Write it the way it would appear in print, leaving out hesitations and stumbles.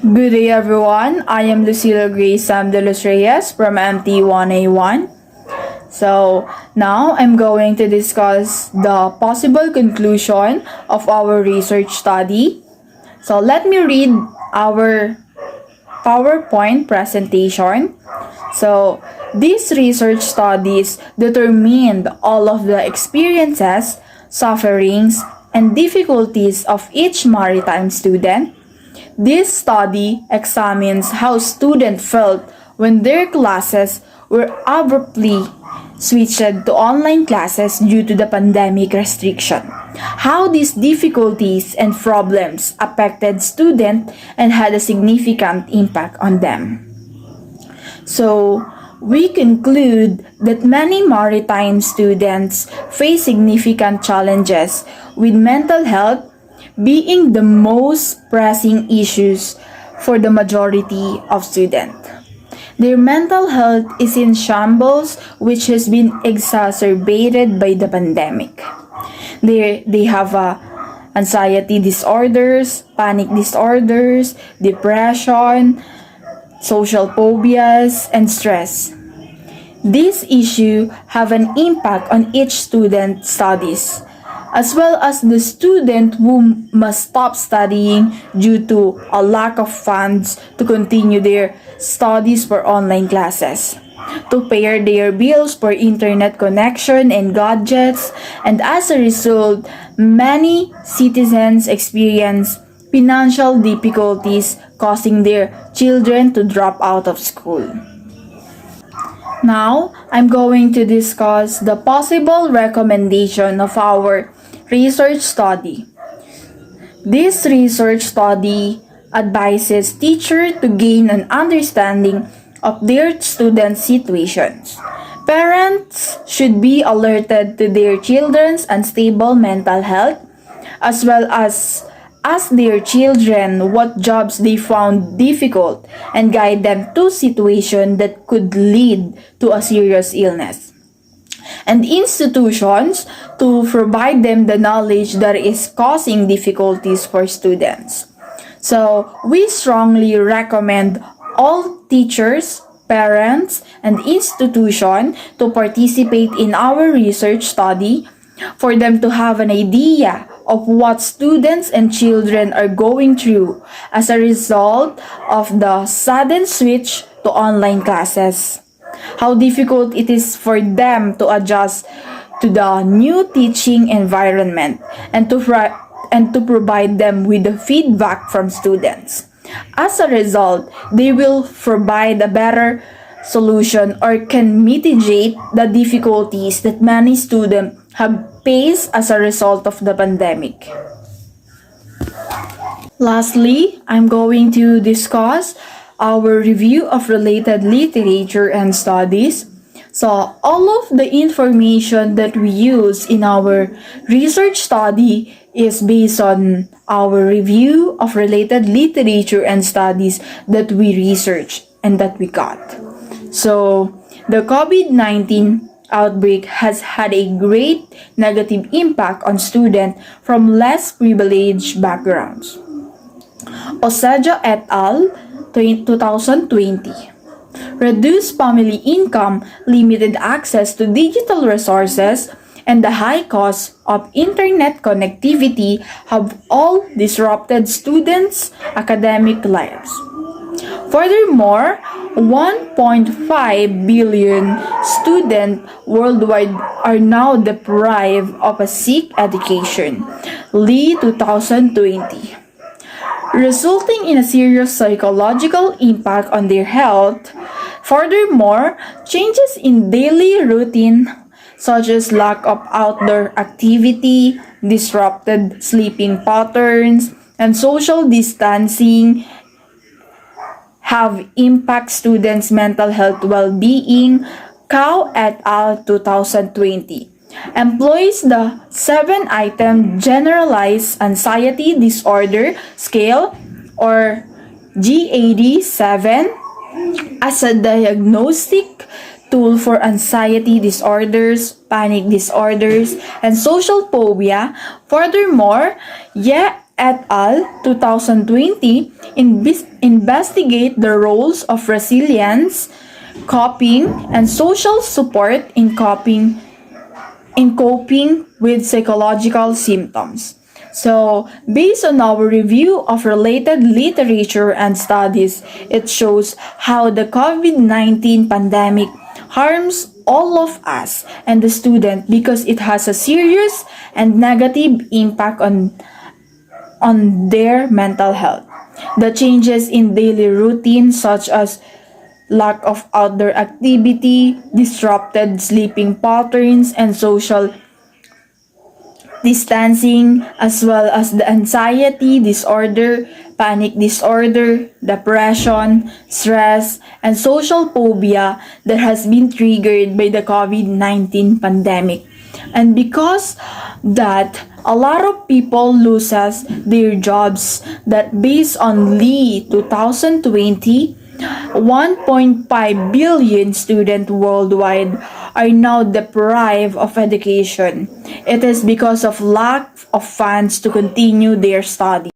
Good day everyone, I am Lucila Grace Sam de los Reyes from MT1A1. So now I'm going to discuss the possible conclusion of our research study. So let me read our PowerPoint presentation. So these research studies determined all of the experiences, sufferings, and difficulties of each maritime student. This study examines how students felt when their classes were abruptly switched to online classes due to the pandemic restriction, how these difficulties and problems affected students and had a significant impact on them. So, we conclude that many maritime students face significant challenges with mental health being the most pressing issues for the majority of students. Their mental health is in shambles, which has been exacerbated by the pandemic. They have anxiety disorders, panic disorders, depression, social phobias, and stress. These issues have an impact on each student's studies, as well as the student who must stop studying due to a lack of funds to continue their studies for online classes, to pay their bills for internet connection and gadgets, and as a result, many citizens experience financial difficulties causing their children to drop out of school. Now, I'm going to discuss the possible recommendation of our research study. This research study advises teachers to gain an understanding of their students' situations. Parents should be alerted to their children's unstable mental health, as well as ask their children what jobs they found difficult and guide them to situations that could lead to a serious illness. And institutions to provide them the knowledge that is causing difficulties for students. So, we strongly recommend all teachers, parents, and institutions to participate in our research study for them to have an idea of what students and children are going through as a result of the sudden switch to online classes. How difficult it is for them to adjust to the new teaching environment and to provide them with the feedback from students. As a result, they will provide a better solution or can mitigate the difficulties that many students have faced as a result of the pandemic. Lastly, I'm going to discuss our review of related literature and studies. So, all of the information that we use in our research study is based on our review of related literature and studies that we researched and that we got. So, the COVID-19 outbreak has had a great negative impact on students from less privileged backgrounds. Osejo et al. 2020. Reduced family income, limited access to digital resources, and the high cost of internet connectivity have all disrupted students' academic lives. Furthermore, 1.5 billion students worldwide are now deprived of a basic education, Lee 2020. Resulting in a serious psychological impact on their health. Furthermore, changes in daily routine such as lack of outdoor activity, disrupted sleeping patterns, and social distancing have impact students' mental health well-being, Cao et al. 2020. Employs the 7-item Generalized Anxiety Disorder Scale or GAD-7 as a diagnostic tool for anxiety disorders, panic disorders, and social phobia. Furthermore, et al. 2020 investigate the roles of resilience, coping, and social support in coping with psychological symptoms. So, based on our review of related literature and studies, it shows how the COVID-19 pandemic harms all of us and the student because it has a serious and negative impact on their mental health. The changes in daily routine such as lack of outdoor activity, disrupted sleeping patterns, and social distancing, as well as the anxiety disorder, panic disorder, depression, stress, and social phobia that has been triggered by the COVID-19 pandemic. And because that, a lot of people loses their jobs that based on Lee 2020, 1.5 billion students worldwide are now deprived of education. It is because of lack of funds to continue their study.